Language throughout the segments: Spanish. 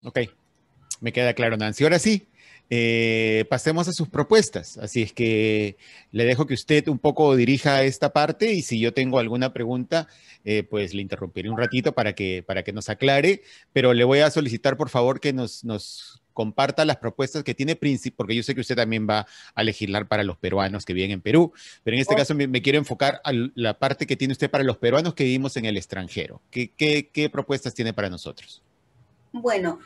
Ok, me queda claro, Nancy. Ahora sí, pasemos a sus propuestas. Así es que le dejo que usted un poco dirija esta parte y si yo tengo alguna pregunta, pues le interrumpiré un ratito para que nos aclare, pero le voy a solicitar por favor que nos comparta las propuestas que tiene Príncipe, porque yo sé que usted también va a legislar para los peruanos que viven en Perú, pero en este caso me quiero enfocar a la parte que tiene usted para los peruanos que vivimos en el extranjero. ¿Qué propuestas tiene para nosotros? Bueno,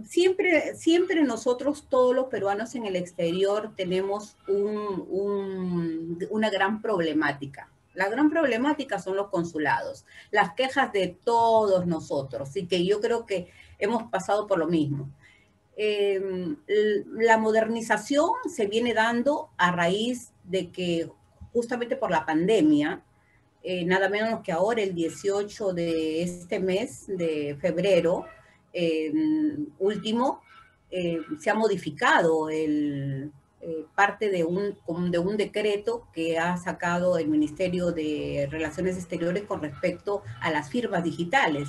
siempre nosotros, todos los peruanos en el exterior, tenemos una gran problemática. La gran problemática son los consulados, las quejas de todos nosotros, y que yo creo que hemos pasado por lo mismo. La modernización se viene dando a raíz de que justamente por la pandemia, nada menos que ahora, el 18 de este mes de febrero último, se ha modificado parte de un decreto que ha sacado el Ministerio de Relaciones Exteriores con respecto a las firmas digitales.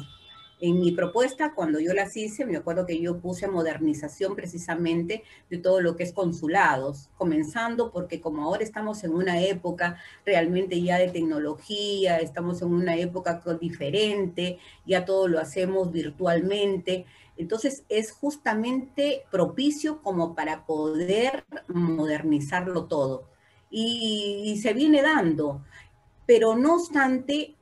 En mi propuesta, cuando yo las hice, me acuerdo que yo puse modernización precisamente de todo lo que es consulados, comenzando porque como ahora estamos en una época realmente ya de tecnología, estamos en una época diferente, ya todo lo hacemos virtualmente, entonces es justamente propicio como para poder modernizarlo todo. Y se viene dando, pero no obstante,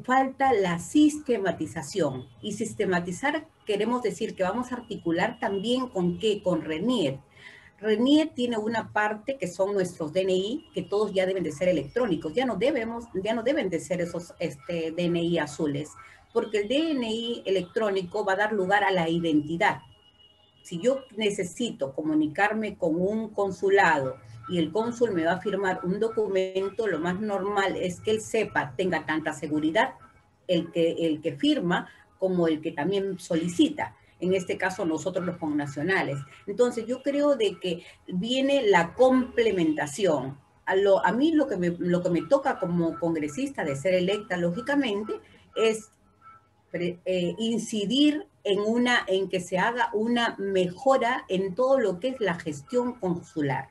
falta la sistematización. Y sistematizar queremos decir que vamos a articular también con qué, con RENIET. RENIET tiene una parte que son nuestros DNI, que todos ya deben de ser electrónicos, ya no deben de ser esos DNI azules, porque el DNI electrónico va a dar lugar a la identidad. Si yo necesito comunicarme con un consulado y el cónsul me va a firmar un documento, lo más normal es que él sepa, tenga tanta seguridad el que firma como el que también solicita. En este caso, nosotros los connacionales. Entonces, yo creo de que viene la complementación. A mí lo que me toca como congresista de ser electa, lógicamente, es incidir en que se haga una mejora en todo lo que es la gestión consular,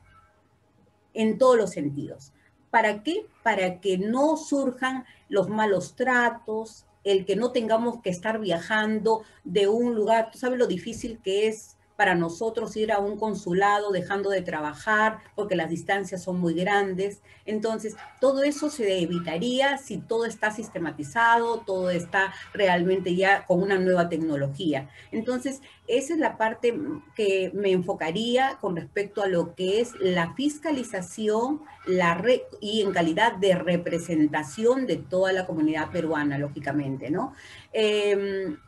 en todos los sentidos. ¿Para qué? Para que no surjan los malos tratos, el que no tengamos que estar viajando de un lugar. Tú sabes lo difícil que es para nosotros ir a un consulado dejando de trabajar porque las distancias son muy grandes. Entonces, todo eso se evitaría si todo está sistematizado, todo está realmente ya con una nueva tecnología. Entonces, esa es la parte que me enfocaría con respecto a lo que es la fiscalización y en calidad de representación de toda la comunidad peruana, lógicamente, ¿no?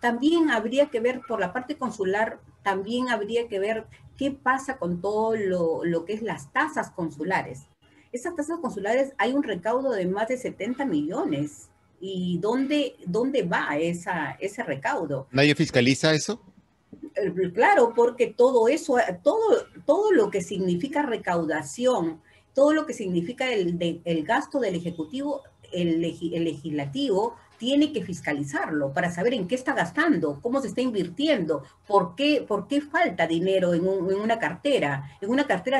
También habría que ver, por la parte consular, también habría que ver qué pasa con todo lo que es las tasas consulares. Esas tasas consulares, hay un recaudo de más de 70 millones. ¿Y dónde va ese recaudo? ¿Nadie fiscaliza eso? Claro, porque todo eso, todo lo que significa recaudación, todo lo que significa el gasto del Ejecutivo, el Legislativo tiene que fiscalizarlo para saber en qué está gastando, cómo se está invirtiendo, por qué falta dinero en una cartera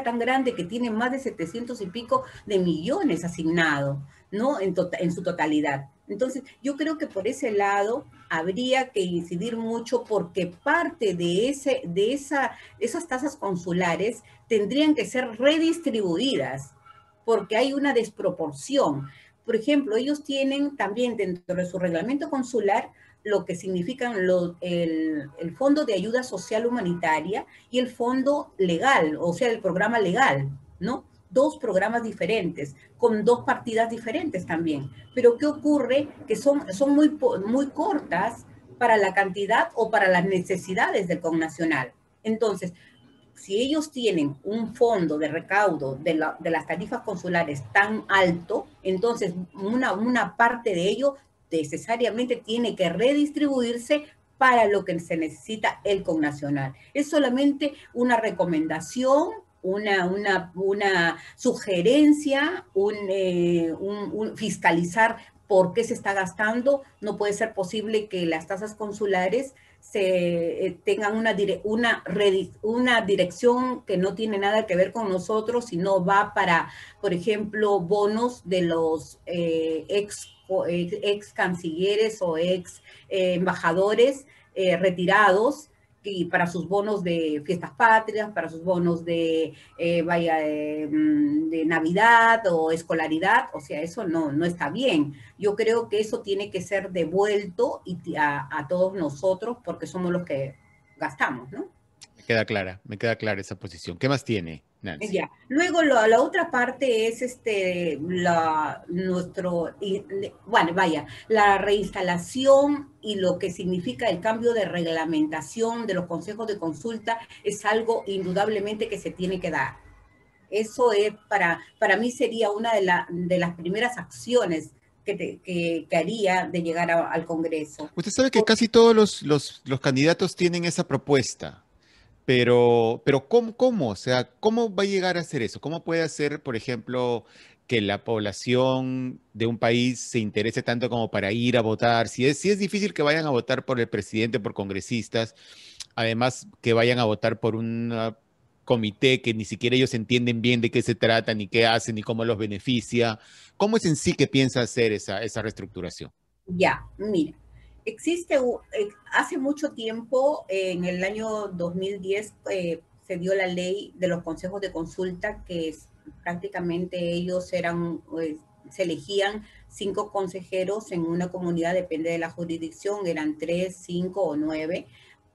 tan grande que tiene más de 700 y pico de millones asignados, ¿no? En su totalidad. Entonces, yo creo que por ese lado habría que incidir mucho porque parte de esas tasas consulares tendrían que ser redistribuidas porque hay una desproporción. Por ejemplo, ellos tienen también dentro de su reglamento consular lo que significan el Fondo de Ayuda Social Humanitaria y el Fondo Legal, o sea, el programa legal, ¿no? Dos programas diferentes, con dos partidas diferentes también. Pero ¿qué ocurre? Que son muy cortas para la cantidad o para las necesidades del connacional. Entonces, si ellos tienen un fondo de recaudo de las tarifas consulares tan alto, entonces una parte de ello necesariamente tiene que redistribuirse para lo que se necesita el connacional. Es solamente una recomendación, una sugerencia, fiscalizar por qué se está gastando. No puede ser posible que las tasas consulares tengan una dirección que no tiene nada que ver con nosotros, sino va para, por ejemplo, bonos de los ex cancilleres o ex embajadores retirados, y para sus bonos de fiestas patrias, para sus bonos de de Navidad o escolaridad. O sea, eso no está bien. Yo creo que eso tiene que ser devuelto a todos nosotros, porque somos los que gastamos, ¿no? Me queda clara esa posición. ¿Qué más tiene, Nancy? Ya. Luego la otra parte es bueno, vaya, la reinstalación y lo que significa el cambio de reglamentación de los consejos de consulta es algo indudablemente que se tiene que dar. Eso es para mí sería una de las primeras acciones que haría de llegar al Congreso. Usted sabe que casi todos los candidatos tienen esa propuesta. Pero ¿cómo? O sea, ¿cómo va a llegar a hacer eso? ¿Cómo puede hacer, por ejemplo, que la población de un país se interese tanto como para ir a votar? Si es difícil que vayan a votar por el presidente, por congresistas, además que vayan a votar por un comité que ni siquiera ellos entienden bien de qué se trata, ni qué hacen, ni cómo los beneficia. ¿Cómo es en sí que piensa hacer esa reestructuración? Ya, mira, existe, hace mucho tiempo, en el año 2010, se dio la ley de los consejos de consulta, que prácticamente ellos se elegían 5 consejeros en una comunidad, depende de la jurisdicción, eran 3, 5 o 9,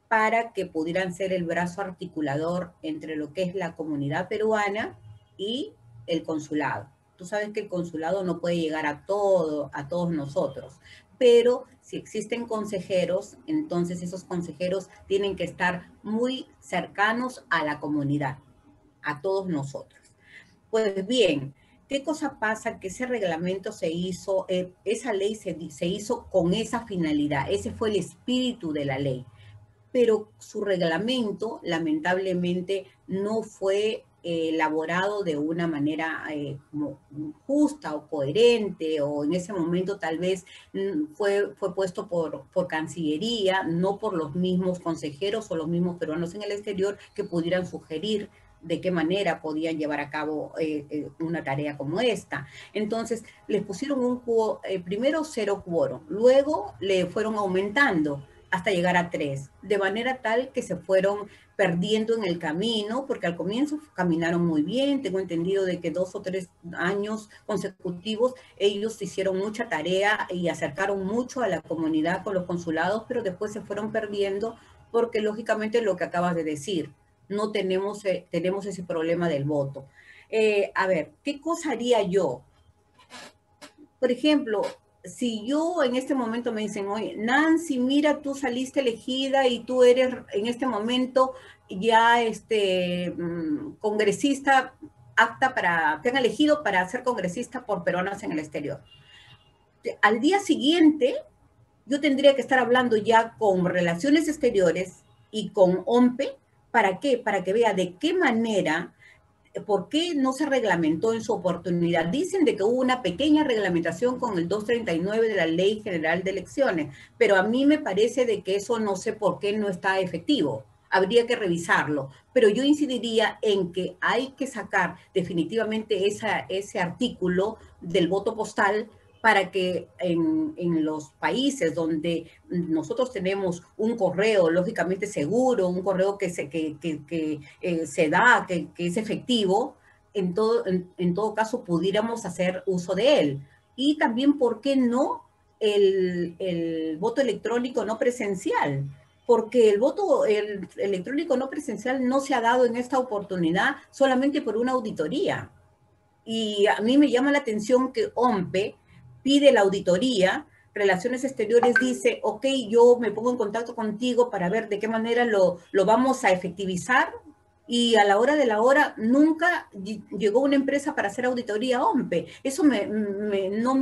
para que pudieran ser el brazo articulador entre lo que es la comunidad peruana y el consulado. Tú sabes que el consulado no puede llegar a todos nosotros, pero si existen consejeros, entonces esos consejeros tienen que estar muy cercanos a la comunidad, a todos nosotros. Pues bien, ¿qué cosa pasa? Que ese reglamento se hizo, esa ley se hizo con esa finalidad, ese fue el espíritu de la ley, pero su reglamento lamentablemente no fue elaborado de una manera como justa o coherente, o en ese momento tal vez fue puesto por Cancillería, no por los mismos consejeros o los mismos peruanos en el exterior que pudieran sugerir de qué manera podían llevar a cabo una tarea como esta. Entonces, les pusieron primero 0 quórum, luego le fueron aumentando hasta llegar a 3, de manera tal que se fueron perdiendo en el camino, porque al comienzo caminaron muy bien. Tengo entendido de que 2 o 3 años consecutivos ellos hicieron mucha tarea y acercaron mucho a la comunidad con los consulados, pero después se fueron perdiendo porque lógicamente lo que acabas de decir, no tenemos ese problema del voto. A ver, ¿qué cosa haría yo? Por ejemplo, si yo en este momento me dicen, oye, Nancy, mira, tú saliste elegida y tú eres en este momento ya congresista te han elegido para ser congresista por peruanos en el exterior. Al día siguiente, yo tendría que estar hablando ya con Relaciones Exteriores y con OMPE. ¿Para qué? Para que vea de qué manera, ¿por qué no se reglamentó en su oportunidad? Dicen de que hubo una pequeña reglamentación con el 239 de la Ley General de Elecciones, pero a mí me parece de que eso no sé por qué no está efectivo. Habría que revisarlo, pero yo incidiría en que hay que sacar definitivamente ese artículo del voto postal, para que en los países donde nosotros tenemos un correo lógicamente seguro, un correo que se da, que es efectivo, en todo caso pudiéramos hacer uso de él. Y también, ¿por qué no el voto electrónico no presencial? Porque el voto electrónico no presencial no se ha dado en esta oportunidad solamente por una auditoría. Y a mí me llama la atención que OMPE pide la auditoría, Relaciones Exteriores dice, ok, yo me pongo en contacto contigo para ver de qué manera lo vamos a efectivizar, y a la hora de la hora nunca llegó una empresa para hacer auditoría a OMPE. Eso no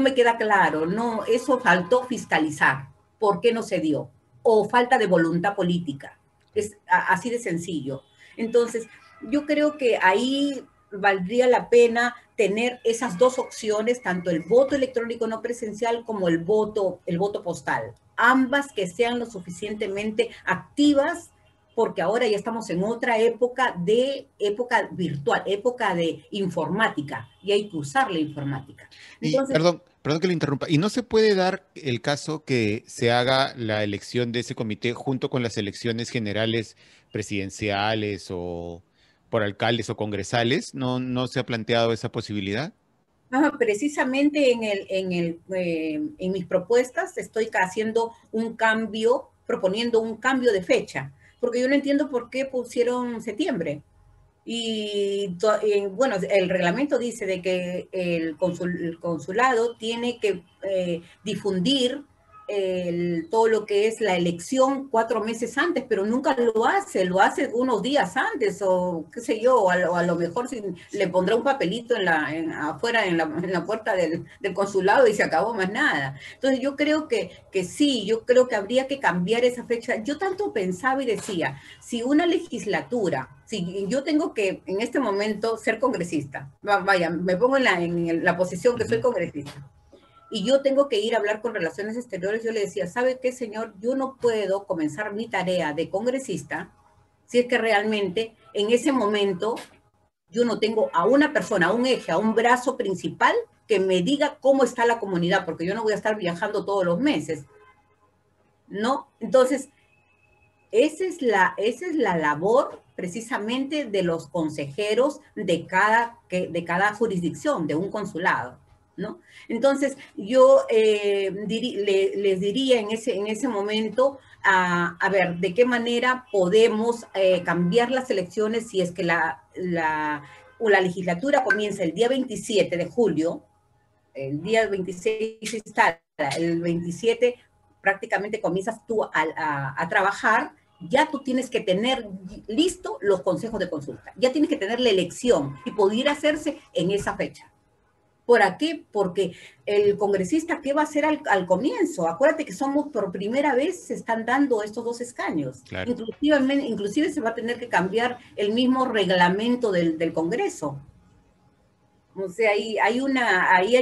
me queda claro, no, eso faltó fiscalizar. ¿Por qué no se dio? O falta de voluntad política. Es así de sencillo. Entonces, yo creo que ahí valdría la pena tener esas dos opciones, tanto el voto electrónico no presencial como el voto postal. ambas que sean lo suficientemente activas, porque ahora ya estamos en otra época virtual, época de informática, y hay que usar la informática. Y Entonces, perdón que le interrumpa. ¿Y no se puede dar el caso que se haga la elección de ese comité junto con las elecciones generales presidenciales o por alcaldes o congresales? ¿No se ha planteado esa posibilidad? precisamente en mis propuestas estoy haciendo un cambio, proponiendo un cambio de fecha, porque yo no entiendo por qué pusieron septiembre. Bueno, el reglamento dice de que el consulado tiene que difundir todo lo que es la elección 4 meses antes, pero nunca lo hace unos días antes, o qué sé yo, o a lo mejor le pondrá un papelito afuera en la puerta del consulado y se acabó más nada. Entonces yo creo que sí, yo creo que habría que cambiar esa fecha. Yo tanto pensaba y decía, si una legislatura, si yo tengo que en este momento ser congresista, vaya, me pongo en la posición que soy congresista, y yo tengo que ir a hablar con Relaciones Exteriores, yo le decía, ¿sabe qué, señor? Yo no puedo comenzar mi tarea de congresista si es que realmente en ese momento yo no tengo a una persona, a un eje, a un brazo principal que me diga cómo está la comunidad, porque yo no voy a estar viajando todos los meses, ¿no? Entonces, esa es la labor precisamente de los consejeros de cada jurisdicción, de un consulado, ¿no? Entonces, yo les diría en ese momento, a ver, de qué manera podemos cambiar las elecciones si es que la legislatura comienza el día 27 de julio, el día 26 se instala, el 27 prácticamente comienzas tú a trabajar, ya tú tienes que tener listo los consejos de consulta, ya tienes que tener la elección y poder hacerse en esa fecha. ¿Por qué? Porque el congresista, ¿qué va a hacer al comienzo? Acuérdate que somos por primera vez, se están dando estos 2 escaños. Claro. Inclusive se va a tener que cambiar el mismo reglamento del Congreso. O sea, ahí hay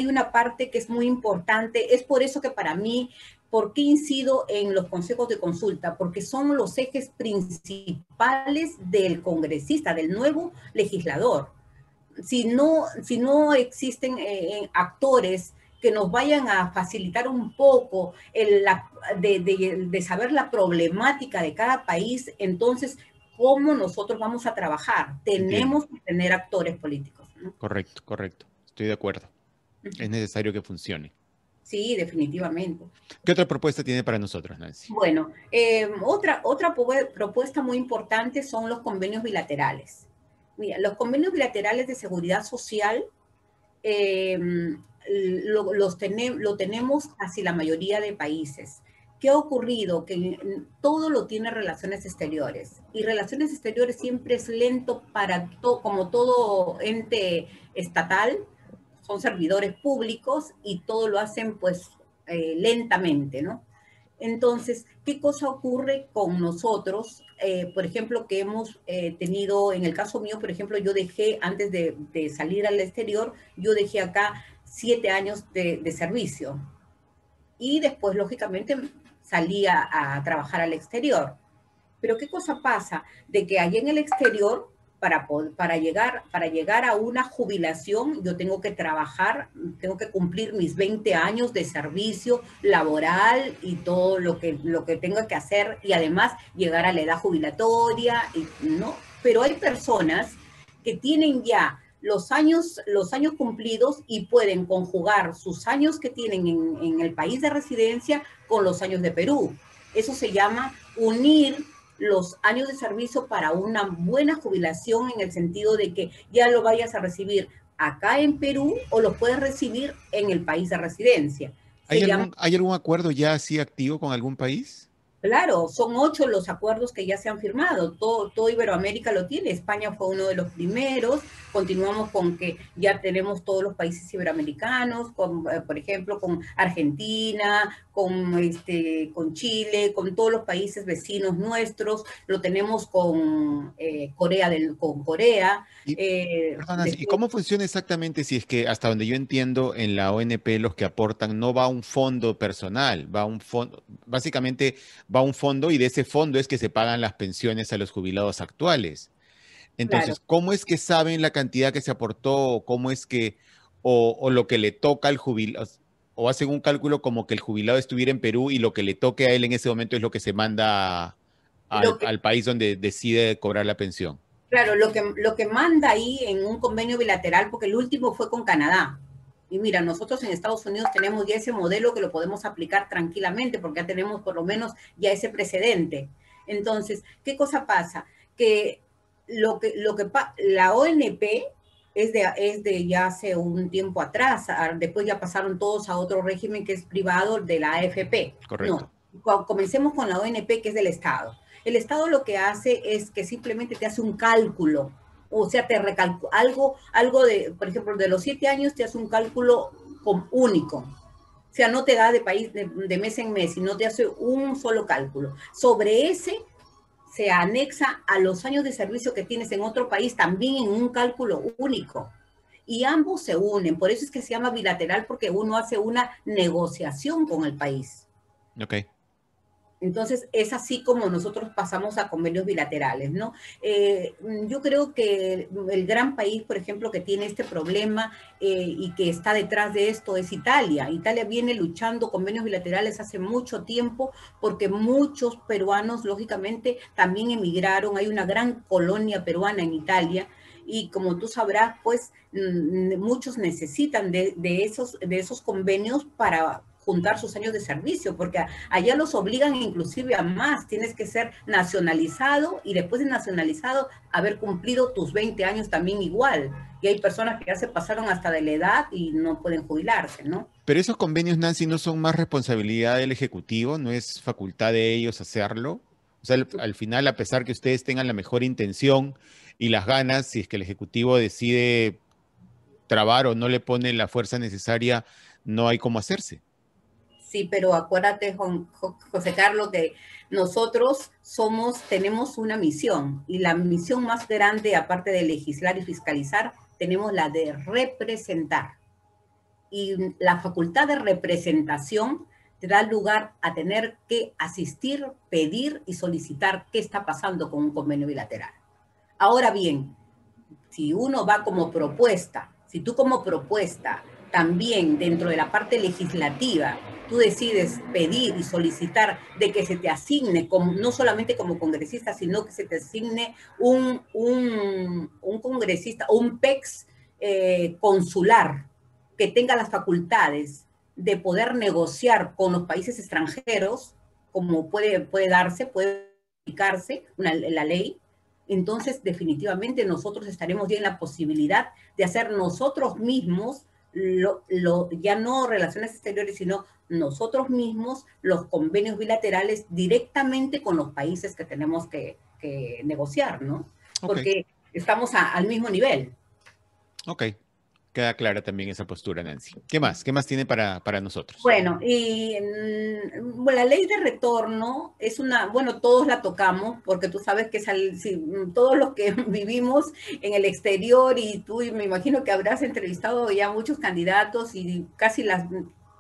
una parte que es muy importante. Es por eso que para mí, ¿por qué incido en los consejos de consulta? Porque son los ejes principales del congresista, del nuevo legislador. Si no existen actores que nos vayan a facilitar un poco de saber la problemática de cada país, entonces, ¿cómo nosotros vamos a trabajar? Tenemos que tener actores políticos, ¿no? Correcto, correcto. Estoy de acuerdo. Es necesario que funcione. Sí, definitivamente. ¿Qué otra propuesta tiene para nosotros, Nancy? Bueno, otra propuesta muy importante son los convenios bilaterales. Mira, los convenios bilaterales de seguridad social lo tenemos casi la mayoría de países. ¿Qué ha ocurrido? Que todo lo tiene Relaciones Exteriores. Y Relaciones Exteriores siempre es lento como todo ente estatal, son servidores públicos y todo lo hacen pues lentamente, ¿no? Entonces, ¿qué cosa ocurre con nosotros? Por ejemplo, que hemos tenido, en el caso mío, por ejemplo, yo dejé, antes de salir al exterior, yo dejé acá 7 años de servicio. Y después, lógicamente, salí a trabajar al exterior. Pero ¿qué cosa pasa? De que allá en el exterior, para llegar a una jubilación, yo tengo que trabajar, tengo que cumplir mis 20 años de servicio laboral y todo lo que tengo que hacer, y además llegar a la edad jubilatoria, ¿no? Pero hay personas que tienen ya los años cumplidos y pueden conjugar sus años que tienen en el país de residencia con los años de Perú. Eso se llama unir los años de servicio para una buena jubilación, en el sentido de que ya lo vayas a recibir acá en Perú o lo puedes recibir en el país de residencia. ¿Hay algún acuerdo ya así activo con algún país? Claro, son 8 los acuerdos que ya se han firmado. Todo Iberoamérica lo tiene. España fue uno de los primeros. continuamos con que ya tenemos todos los países iberoamericanos, por ejemplo, con Argentina, con Chile, con todos los países vecinos nuestros, lo tenemos con Corea. Y, perdona, ¿y Después, cómo funciona exactamente si es que hasta donde yo entiendo en la ONP los que aportan no va a un fondo personal, va a un fondo, básicamente va a un fondo y de ese fondo es que se pagan las pensiones a los jubilados actuales. claro, Entonces, ¿cómo es que saben la cantidad que se aportó o cómo es que, o lo que le toca al jubilado, o hacen un cálculo como que el jubilado estuviera en Perú y lo que le toque a él en ese momento es lo que se manda lo que, al país donde decide cobrar la pensión? claro, lo que manda ahí en un convenio bilateral, porque el último fue con Canadá. Y mira, nosotros en Estados Unidos tenemos ya ese modelo que lo podemos aplicar tranquilamente, porque ya tenemos por lo menos ya ese precedente. Entonces, ¿qué cosa pasa? Que la ONP es de ya hace un tiempo atrás, después ya pasaron todos a otro régimen que es privado de la AFP. No, Correcto. comencemos con la ONP que es del Estado. El Estado lo que hace es que simplemente te hace un cálculo, o sea, te recalcula algo de, por ejemplo, de los 7 años te hace un cálculo único. O sea, no te da de país de mes en mes, sino te hace un solo cálculo. Sobre ese se anexa a los años de servicio que tienes en otro país también en un cálculo único. Y ambos se unen, por eso es que se llama bilateral, porque uno hace una negociación con el país. Ok. Entonces, es así como nosotros pasamos a convenios bilaterales, ¿no? Yo creo que el gran país, por ejemplo, que tiene este problema y que está detrás de esto es Italia. Italia viene luchando convenios bilaterales hace mucho tiempo porque muchos peruanos, lógicamente, también emigraron. Hay una gran colonia peruana en Italia y como tú sabrás, pues muchos necesitan de esos convenios para juntar sus años de servicio, porque allá los obligan inclusive a más, tienes que ser nacionalizado y después de nacionalizado haber cumplido tus 20 años también igual. Y hay personas que ya se pasaron hasta de la edad y no pueden jubilarse, ¿no? Pero esos convenios, Nancy, no son más responsabilidad del Ejecutivo, no es facultad de ellos hacerlo. O sea, al final, a pesar que ustedes tengan la mejor intención y las ganas, si es que el Ejecutivo decide trabar o no le pone la fuerza necesaria, no hay cómo hacerse. Sí, pero acuérdate, José Carlos, que nosotros tenemos una misión y la misión más grande, aparte de legislar y fiscalizar, tenemos la de representar. Y la facultad de representación te da lugar a tener que asistir, pedir y solicitar qué está pasando con un convenio bilateral. Ahora bien, si uno va como propuesta, si tú como propuesta también dentro de la parte legislativa, tú decides pedir y solicitar de que se te asigne, no solamente como congresista, sino que se te asigne un congresista, un PEX consular que tenga las facultades de poder negociar con los países extranjeros, como puede darse, puede aplicarse la ley. Entonces, definitivamente nosotros estaremos ya en la posibilidad de hacer nosotros mismos, ya no relaciones exteriores, sino nosotros mismos los convenios bilaterales directamente con los países que tenemos que negociar, ¿no? Ok, Porque estamos al mismo nivel. ok. Queda clara también esa postura, Nancy. ¿Qué más? ¿Qué más tiene para nosotros? Bueno, y la ley de retorno es bueno, todos la tocamos, porque tú sabes que todos los que vivimos en el exterior y tú me imagino que habrás entrevistado ya muchos candidatos y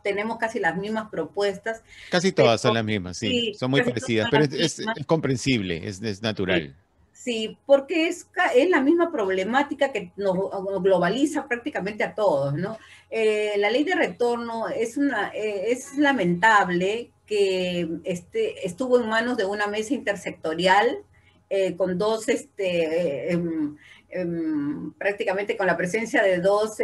tenemos casi las mismas propuestas, Casi pero todas son las mismas, sí. sí, Son muy casi todas parecidas, son pero las es mismas. comprensible, es Sí, natural. sí, porque es la misma problemática que nos globaliza prácticamente a todos, ¿no? La ley de retorno es lamentable que estuvo en manos de una mesa intersectorial con dos, prácticamente con la presencia de dos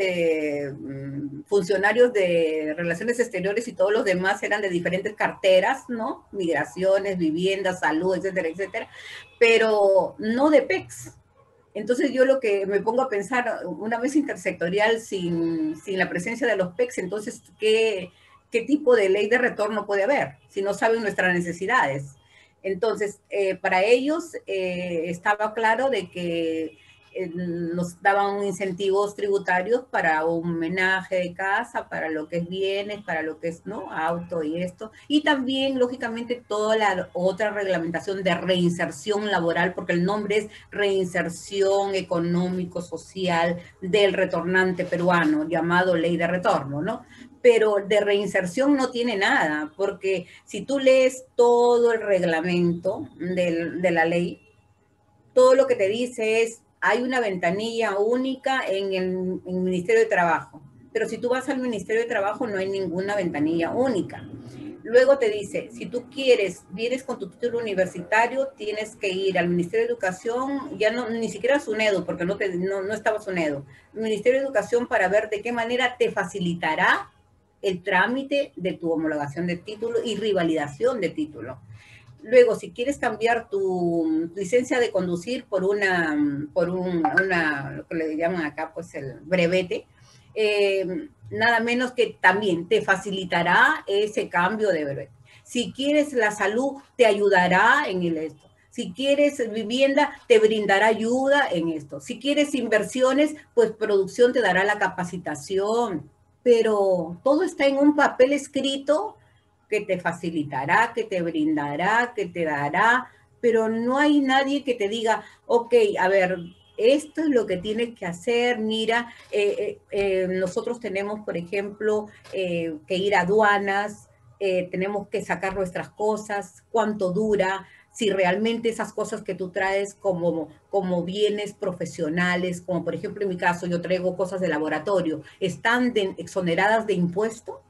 funcionarios de relaciones exteriores y todos los demás eran de diferentes carteras, ¿no? Migraciones, viviendas, salud, etcétera, etcétera, pero no de PECs. Entonces yo lo que me pongo a pensar, una mesa intersectorial sin la presencia de los PECs, entonces, ¿qué tipo de ley de retorno puede haber si no saben nuestras necesidades? Entonces, para ellos estaba claro de que nos daban incentivos tributarios para un homenaje de casa, para lo que es bienes, para lo que es, ¿no?, auto y esto. Y también, lógicamente, toda la otra reglamentación de reinserción laboral, porque el nombre es reinserción económico-social del retornante peruano, llamado ley de retorno, ¿no? Pero de reinserción no tiene nada, porque si tú lees todo el reglamento de la ley, todo lo que te dice es, hay una ventanilla única en el Ministerio de Trabajo, pero si tú vas al Ministerio de Trabajo no hay ninguna ventanilla única. Luego te dice, si tú quieres, vienes con tu título universitario, tienes que ir al Ministerio de Educación, ya no, ni siquiera a SUNEDU, porque no estaba SUNEDU, Ministerio de Educación, para ver de qué manera te facilitará el trámite de tu homologación de título y revalidación de título. Luego, si quieres cambiar tu licencia de conducir por lo que le llaman acá, pues el brevete, nada menos que también te facilitará ese cambio de brevete. Si quieres la salud, te ayudará en esto. Si quieres vivienda, te brindará ayuda en esto. Si quieres inversiones, pues producción te dará la capacitación. Pero todo está en un papel escrito que te facilitará, que te brindará, que te dará, pero no hay nadie que te diga, ok, a ver, esto es lo que tienes que hacer, mira, nosotros tenemos, por ejemplo, que ir a aduanas, tenemos que sacar nuestras cosas, cuánto dura, si realmente esas cosas que tú traes como bienes profesionales, como por ejemplo en mi caso yo traigo cosas de laboratorio, ¿están exoneradas de impuesto?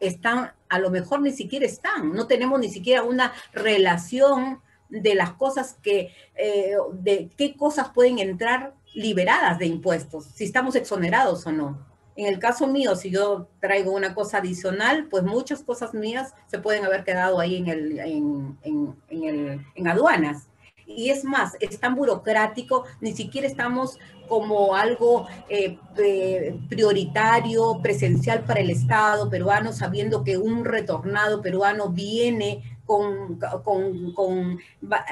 Están, a lo mejor ni siquiera están, no tenemos ni siquiera una relación de las cosas de qué cosas pueden entrar liberadas de impuestos, si estamos exonerados o no. En el caso mío, si yo traigo una cosa adicional, pues muchas cosas mías se pueden haber quedado ahí en aduanas. Y es más, es tan burocrático, ni siquiera estamos como algo prioritario, presencial para el Estado peruano, sabiendo que un retornado peruano viene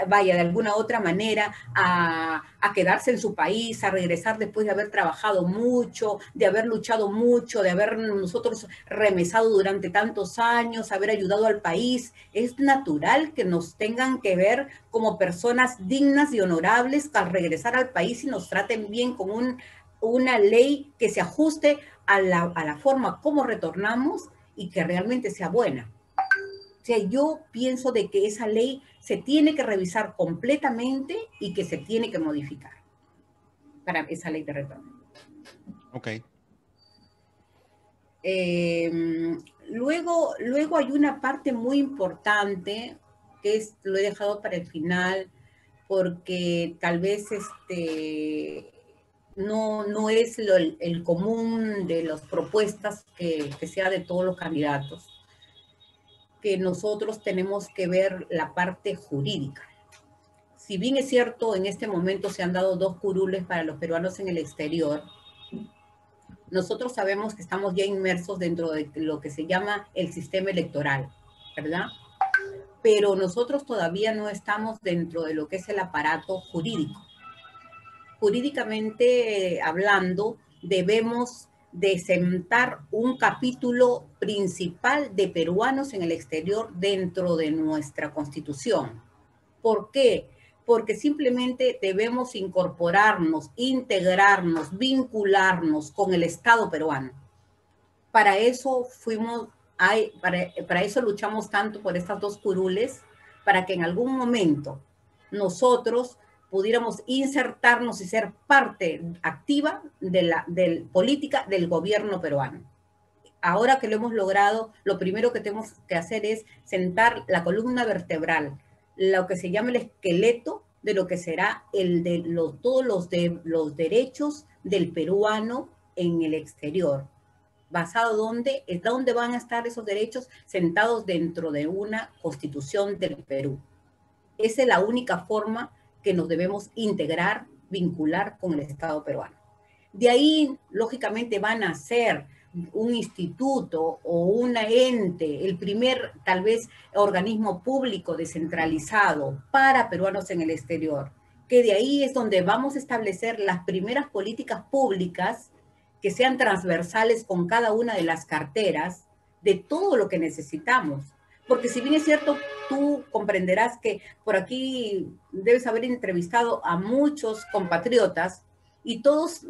vaya, de alguna otra manera a quedarse en su país, a regresar después de haber trabajado mucho, de haber luchado mucho, de haber nosotros remesado durante tantos años, haber ayudado al país. Es natural que nos tengan que ver como personas dignas y honorables al regresar al país y nos traten bien con una ley que se ajuste a la forma como retornamos y que realmente sea buena. O sea, yo pienso de que esa ley se tiene que revisar completamente y que se tiene que modificar para esa ley de retorno. Ok. Luego hay una parte muy importante que lo he dejado para el final porque tal vez no es el común de las propuestas que sea de todos los candidatos, que nosotros tenemos que ver la parte jurídica. Si bien es cierto, en este momento se han dado 2 curules para los peruanos en el exterior, nosotros sabemos que estamos ya inmersos dentro de lo que se llama el sistema electoral, ¿verdad? Pero nosotros todavía no estamos dentro de lo que es el aparato jurídico. Jurídicamente hablando, debemos de sentar un capítulo principal de peruanos en el exterior dentro de nuestra Constitución. ¿Por qué? Porque simplemente debemos incorporarnos, integrarnos, vincularnos con el Estado peruano. Para eso para eso luchamos tanto por estas 2 curules, para que en algún momento nosotros pudiéramos insertarnos y ser parte activa de la política del gobierno peruano. Ahora que lo hemos logrado, lo primero que tenemos que hacer es sentar la columna vertebral, lo que se llama el esqueleto de lo que será todos los derechos del peruano en el exterior. ¿Basado dónde? ¿Dónde van a estar esos derechos? Sentados dentro de una constitución del Perú. Esa es la única forma que nos debemos integrar, vincular con el Estado peruano. De ahí, lógicamente, van a ser un instituto o un ente, el primer, tal vez, organismo público descentralizado para peruanos en el exterior, que de ahí es donde vamos a establecer las primeras políticas públicas que sean transversales con cada una de las carteras de todo lo que necesitamos. Porque si bien es cierto, tú comprenderás que por aquí debes haber entrevistado a muchos compatriotas y todos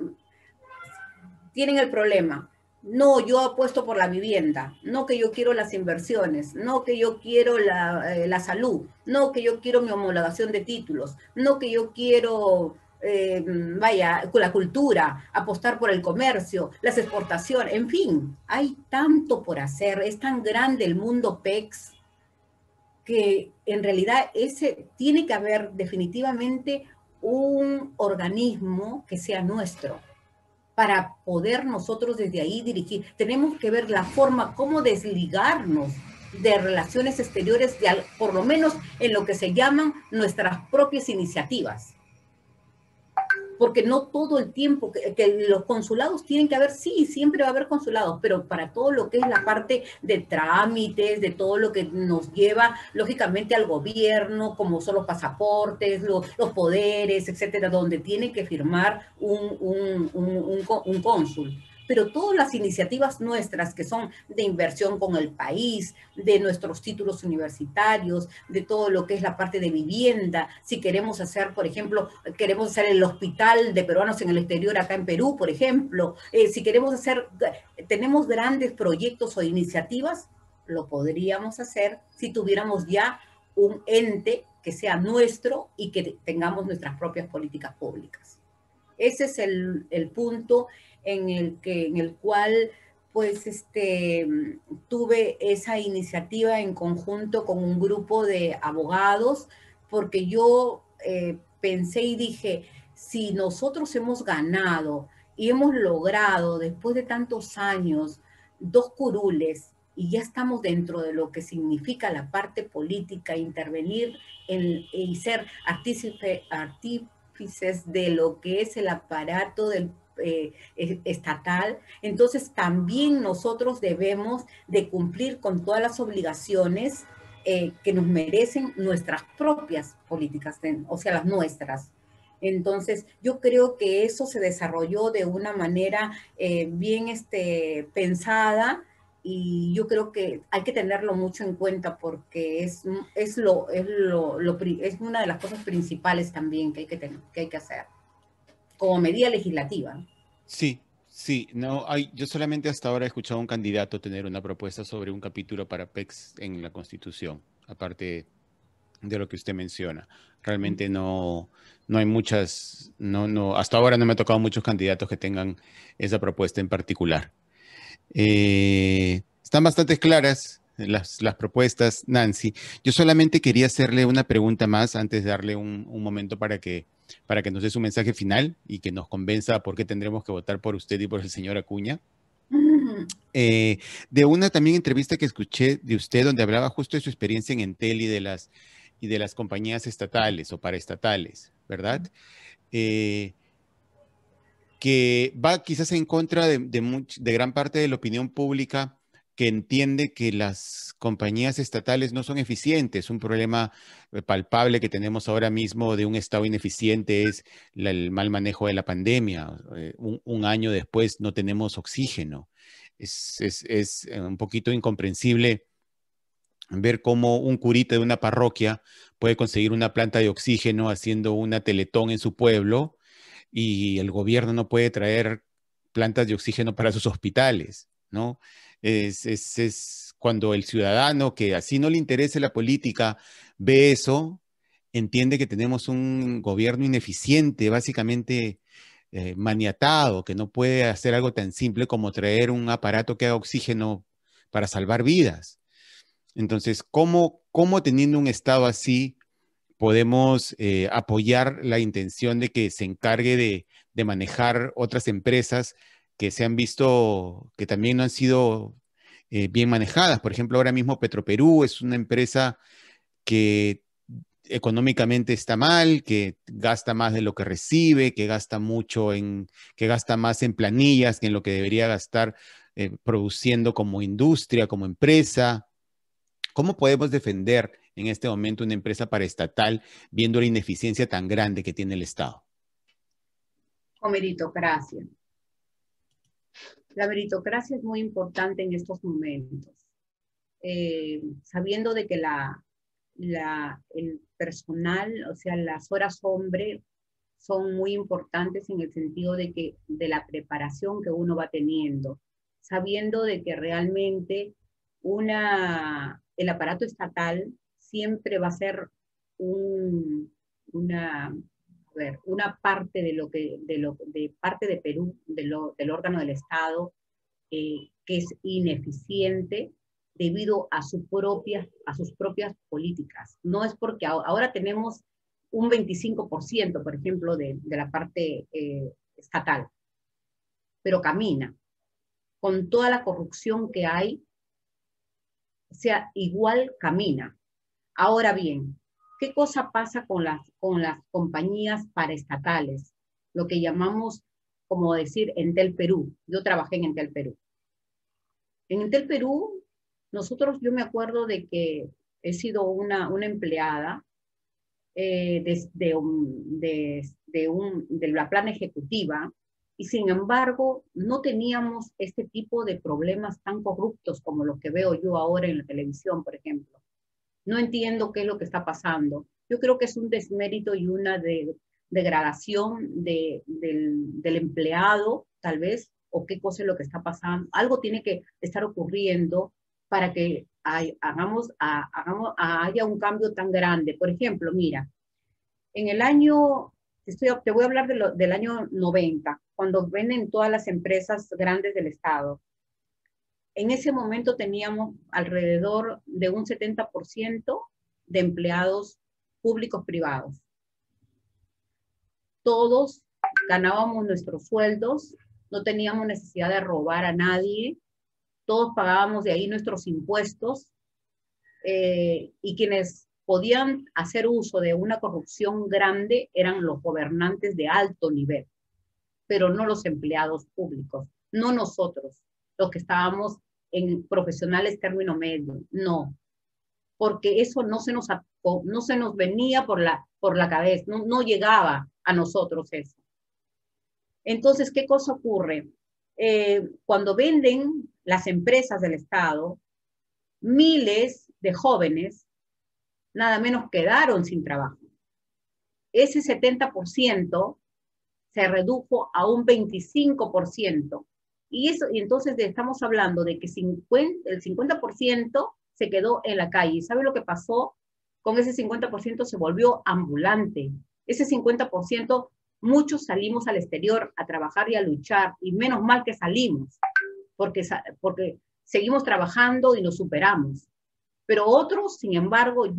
tienen el problema. No, yo apuesto por la vivienda, no que yo quiero las inversiones, no que yo quiero la salud, no que yo quiero mi homologación de títulos, no que yo quiero, la cultura, apostar por el comercio, las exportaciones, en fin, hay tanto por hacer, es tan grande el mundo PEX que en realidad tiene que haber definitivamente un organismo que sea nuestro para poder nosotros desde ahí dirigir. Tenemos que ver la forma cómo desligarnos de relaciones exteriores, por lo menos en lo que se llaman nuestras propias iniciativas. Porque no todo el tiempo, que los consulados tienen que haber, sí, siempre va a haber consulados, pero para todo lo que es la parte de trámites, de todo lo que nos lleva, lógicamente, al gobierno, como son los pasaportes, los poderes, etcétera, donde tiene que firmar un cónsul. Pero todas las iniciativas nuestras que son de inversión con el país, de nuestros títulos universitarios, de todo lo que es la parte de vivienda, si queremos hacer, por ejemplo, queremos hacer el hospital de peruanos en el exterior acá en Perú, por ejemplo, si queremos hacer, tenemos grandes proyectos o iniciativas, lo podríamos hacer si tuviéramos ya un ente que sea nuestro y que tengamos nuestras propias políticas públicas. Ese es el punto en el cual pues tuve esa iniciativa en conjunto con un grupo de abogados, porque yo pensé y dije, si nosotros hemos ganado y hemos logrado después de tantos años 2 curules y ya estamos dentro de lo que significa la parte política, intervenir y ser artífices de lo que es el aparato del estatal, entonces también nosotros debemos de cumplir con todas las obligaciones que nos merecen nuestras propias políticas, o sea, las nuestras. Entonces, yo creo que eso se desarrolló de una manera bien pensada, y yo creo que hay que tenerlo mucho en cuenta porque es una de las cosas principales también que hay que hacer como medida legislativa. Sí, sí, no hay, yo solamente hasta ahora he escuchado a un candidato tener una propuesta sobre un capítulo para PEX en la Constitución, aparte de lo que usted menciona. Realmente no hay muchas, hasta ahora no me ha tocado muchos candidatos que tengan esa propuesta en particular. Están bastante claras las propuestas, Nancy. Yo solamente quería hacerle una pregunta más antes de darle un momento para que nos dé su mensaje final y que nos convenza por qué tendremos que votar por usted y por el señor Acuña. De una también entrevista que escuché de usted donde hablaba justo de su experiencia en Entel y de las compañías estatales o paraestatales, ¿verdad? Que va quizás en contra de gran parte de la opinión pública que entiende que las compañías estatales no son eficientes. Un problema palpable que tenemos ahora mismo de un Estado ineficiente es el mal manejo de la pandemia. Un año después no tenemos oxígeno. Es un poquito incomprensible ver cómo un curita de una parroquia puede conseguir una planta de oxígeno haciendo una teletón en su pueblo y el gobierno no puede traer plantas de oxígeno para sus hospitales, ¿no? Es cuando el ciudadano que así no le interese la política ve eso, entiende que tenemos un gobierno ineficiente, básicamente maniatado, que no puede hacer algo tan simple como traer un aparato que haga oxígeno para salvar vidas. Entonces, ¿cómo teniendo un Estado así podemos apoyar la intención de que se encargue de manejar otras empresas que se han visto que también no han sido bien manejadas? Por ejemplo, ahora mismo Petroperú es una empresa que económicamente está mal, que gasta más de lo que recibe, que gasta más en planillas que en lo que debería gastar produciendo como industria, como empresa. ¿Cómo podemos defender en este momento una empresa paraestatal, viendo la ineficiencia tan grande que tiene el Estado? O meritocracia. La meritocracia es muy importante en estos momentos. Sabiendo de que el personal, o sea, las horas hombre, son muy importantes en el sentido de la preparación que uno va teniendo, sabiendo de que realmente el aparato estatal siempre va a ser una, una parte de parte de Perú, del órgano del Estado, que es ineficiente debido a sus propias políticas. No es porque ahora tenemos un 25%, por ejemplo, de la parte estatal, pero camina. Con toda la corrupción que hay, o sea, igual camina. Ahora bien, ¿qué cosa pasa con las compañías paraestatales? Lo que llamamos, como decir, Entel Perú. Yo trabajé en Entel Perú. En Entel Perú, yo me acuerdo de que he sido una empleada de la plana ejecutiva, y sin embargo no teníamos este tipo de problemas tan corruptos como los que veo yo ahora en la televisión, por ejemplo. No entiendo qué es lo que está pasando. Yo creo que es un desmérito y una degradación del empleado, tal vez, o qué cosa es lo que está pasando. Algo tiene que estar ocurriendo para que haya un cambio tan grande. Por ejemplo, mira, en el año, te voy a hablar del año 90, cuando venden todas las empresas grandes del Estado. En ese momento teníamos alrededor de un 70% de empleados públicos privados. Todos ganábamos nuestros sueldos, no teníamos necesidad de robar a nadie, todos pagábamos de ahí nuestros impuestos, y quienes podían hacer uso de una corrupción grande eran los gobernantes de alto nivel, pero no los empleados públicos, no nosotros, los que estábamos en profesionales término medio, no, porque eso no se nos venía por la cabeza, no llegaba a nosotros eso. Entonces, ¿qué cosa ocurre? Cuando venden las empresas del Estado, miles de jóvenes nada menos quedaron sin trabajo. Ese 70% se redujo a un 25%. Y entonces estamos hablando de que el 50% se quedó en la calle. ¿Sabe lo que pasó? Con ese 50% se volvió ambulante. Ese 50%, muchos salimos al exterior a trabajar y a luchar, y menos mal que salimos, porque seguimos trabajando y nos superamos. Pero otros, sin embargo, he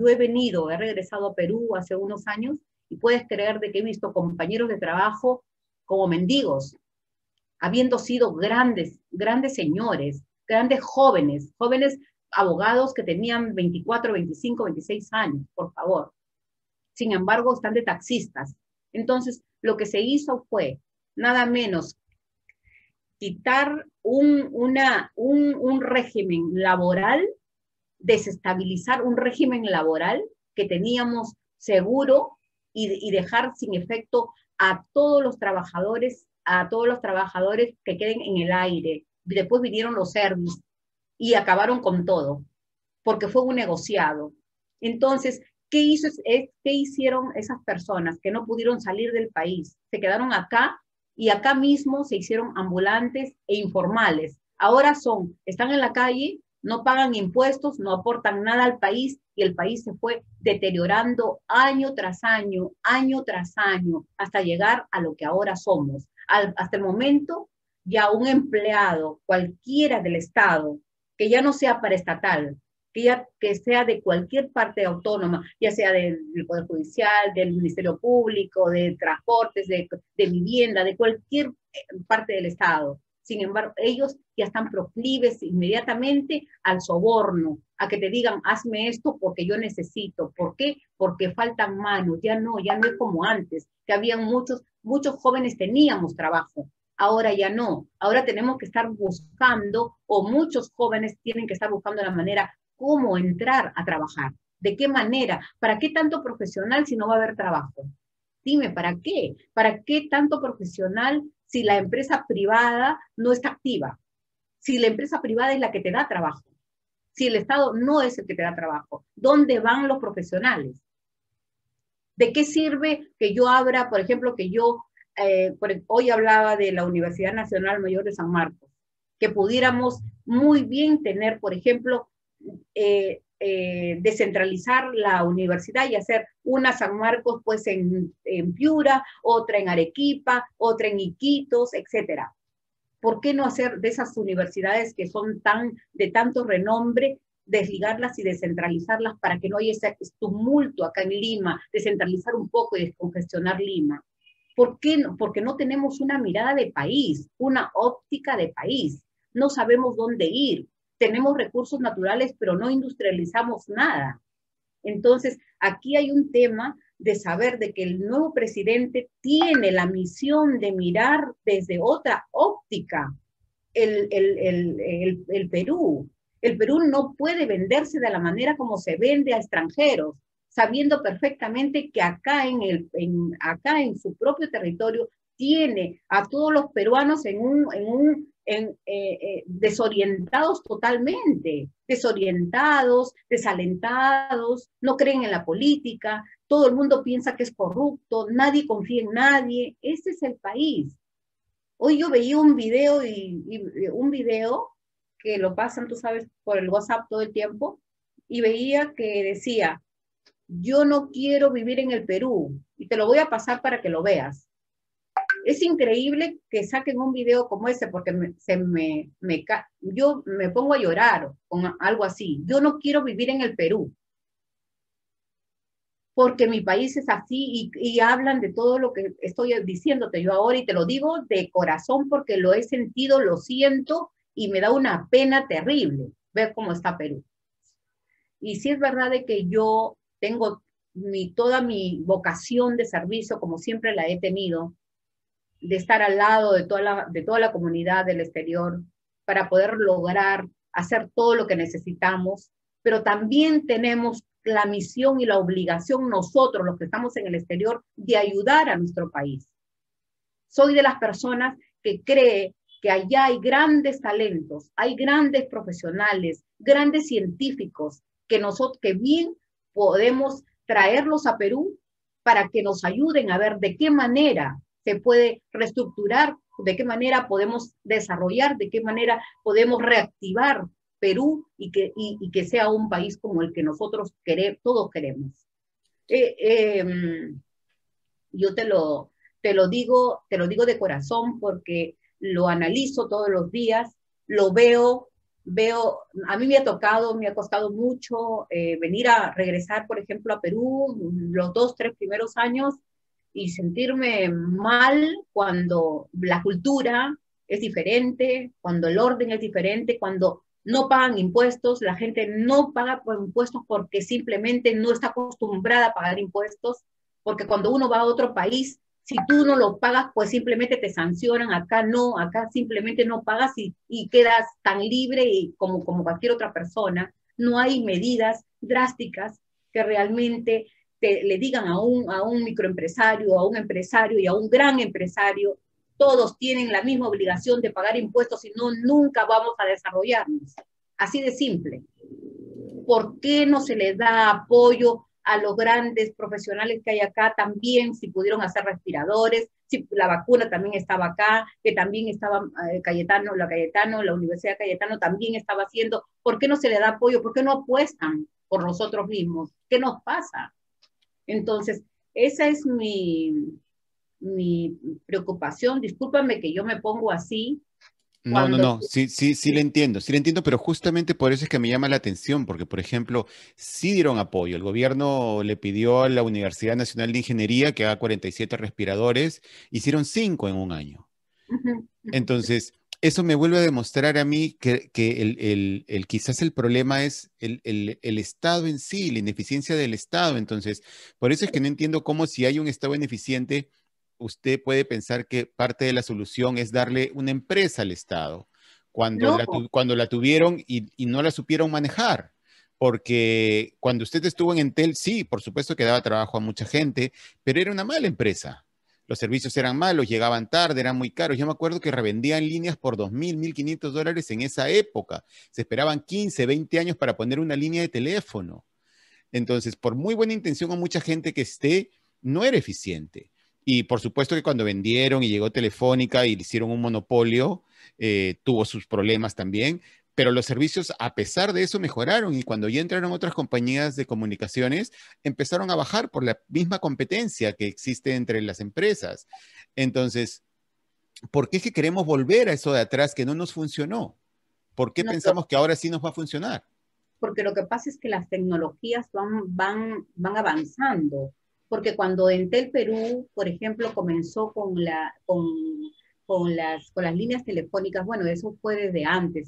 regresado a Perú hace unos años, y puedes creer de que he visto compañeros de trabajo como mendigos, habiendo sido grandes señores, grandes jóvenes abogados que tenían 24, 25, 26 años, por favor. Sin embargo, están de taxistas. Entonces, lo que se hizo fue, nada menos, quitar un régimen laboral, desestabilizar un régimen laboral que teníamos seguro, y dejar sin efecto a todos los trabajadores que queden en el aire. Después vinieron los servicios y acabaron con todo, porque fue un negociado. Entonces, ¿qué hicieron esas personas que no pudieron salir del país? Se quedaron acá, y acá mismo se hicieron ambulantes e informales. Ahora están en la calle, no pagan impuestos, no aportan nada al país, y el país se fue deteriorando año tras año, hasta llegar a lo que ahora somos. Hasta el momento, ya un empleado, cualquiera del Estado, que ya no sea paraestatal, que sea de cualquier parte autónoma, ya sea del Poder Judicial, del Ministerio Público, de Transportes, de Vivienda, de cualquier parte del Estado. Sin embargo, ellos ya están proclives inmediatamente al soborno, a que te digan, hazme esto porque yo necesito. ¿Por qué? Porque faltan manos. Ya no es como antes, que habían muchos jóvenes teníamos trabajo. Ahora ya no. Ahora tenemos que estar buscando, o muchos jóvenes tienen que estar buscando la manera cómo entrar a trabajar. ¿De qué manera? ¿Para qué tanto profesional si no va a haber trabajo? Dime, ¿para qué? ¿Para qué tanto profesional si la empresa privada no está activa? Si la empresa privada es la que te da trabajo. Si el Estado no es el que te da trabajo. ¿Dónde van los profesionales? ¿De qué sirve que yo abra, por ejemplo, que yo, hoy hablaba de la Universidad Nacional Mayor de San Marcos, que pudiéramos muy bien tener, por ejemplo, descentralizar la universidad y hacer una San Marcos pues en Piura, otra en Arequipa, otra en Iquitos, etcétera. ¿Por qué no hacer de esas universidades que son de tanto renombre, desligarlas y descentralizarlas para que no haya ese tumulto acá en Lima, descentralizar un poco y descongestionar Lima? ¿Por qué no? Porque no tenemos una mirada de país, una óptica de país. No sabemos dónde ir. Tenemos recursos naturales, pero no industrializamos nada. Entonces, aquí hay un tema de saber de que el nuevo presidente tiene la misión de mirar desde otra óptica el Perú. El Perú no puede venderse de la manera como se vende a extranjeros, sabiendo perfectamente que acá en su propio territorio tiene a todos los peruanos desorientados totalmente, desorientados, desalentados, no creen en la política, todo el mundo piensa que es corrupto, nadie confía en nadie. Ese es el país. Hoy yo veía un video un video que lo pasan, tú sabes, por el WhatsApp todo el tiempo, y veía que decía, yo no quiero vivir en el Perú, y te lo voy a pasar para que lo veas. Es increíble que saquen un video como ese, porque yo me pongo a llorar con algo así. Yo no quiero vivir en el Perú, porque mi país es así y hablan de todo lo que estoy diciéndote yo ahora y te lo digo de corazón porque lo he sentido, lo siento y me da una pena terrible ver cómo está Perú. Y sí es verdad de que yo tengo toda mi vocación de servicio, como siempre la he tenido, de estar al lado de toda la comunidad del exterior para poder lograr hacer todo lo que necesitamos, pero también tenemos la misión y la obligación nosotros, los que estamos en el exterior, de ayudar a nuestro país. Soy de las personas que cree que allá hay grandes talentos, hay grandes profesionales, grandes científicos, que bien podemos traerlos a Perú para que nos ayuden a ver de qué manera se puede reestructurar, de qué manera podemos desarrollar, de qué manera podemos reactivar Perú y que sea un país como el que nosotros todos queremos. Yo te lo digo de corazón porque lo analizo todos los días, lo veo, a mí me ha costado mucho regresar, por ejemplo, a Perú los 2, 3 primeros años y sentirme mal cuando la cultura es diferente, cuando el orden es diferente, cuando no pagan impuestos, la gente no paga por impuestos porque simplemente no está acostumbrada a pagar impuestos, porque cuando uno va a otro país, si tú no lo pagas, pues simplemente te sancionan, acá no, acá simplemente no pagas y quedas tan libre como cualquier otra persona. No hay medidas drásticas que realmente le digan a un microempresario, a un empresario y a un gran empresario, todos tienen la misma obligación de pagar impuestos, si no, nunca vamos a desarrollarnos. Así de simple. ¿Por qué no se les da apoyo a los grandes profesionales que hay acá también, si pudieron hacer respiradores, si la vacuna también estaba acá, que también estaba la Universidad de Cayetano también estaba haciendo? ¿Por qué no se le da apoyo? ¿Por qué no apuestan por nosotros mismos? ¿Qué nos pasa? Entonces, esa es mi preocupación. Discúlpame que yo me pongo así. No, sí le entiendo, pero justamente por eso es que me llama la atención, porque, por ejemplo, sí dieron apoyo. El gobierno le pidió a la Universidad Nacional de Ingeniería que haga 47 respiradores, hicieron 5 en un año. Entonces, eso me vuelve a demostrar a mí que quizás el problema es el Estado en sí, la ineficiencia del Estado. Entonces, por eso es que no entiendo cómo si hay un Estado ineficiente, usted puede pensar que parte de la solución es darle una empresa al Estado, No, cuando la tuvieron y no la supieron manejar. porque cuando usted estuvo en Entel, sí, por supuesto que daba trabajo a mucha gente, pero era una mala empresa. Los servicios eran malos, llegaban tarde, eran muy caros. Yo me acuerdo que revendían líneas por 2.000, $1.500 en esa época. Se esperaban 15, 20 años para poner una línea de teléfono. Entonces, por muy buena intención o mucha gente que esté, no era eficiente. Y por supuesto que cuando vendieron y llegó Telefónica y le hicieron un monopolio, tuvo sus problemas también, pero los servicios, a pesar de eso, mejoraron y cuando ya entraron otras compañías de comunicaciones, empezaron a bajar por la misma competencia que existe entre las empresas. Entonces, ¿por qué es que queremos volver a eso de atrás que no nos funcionó? ¿Por qué No, pensamos que ahora sí nos va a funcionar? porque lo que pasa es que las tecnologías van avanzando. Porque cuando Entel Perú, por ejemplo, comenzó con las líneas telefónicas, bueno, eso fue desde antes,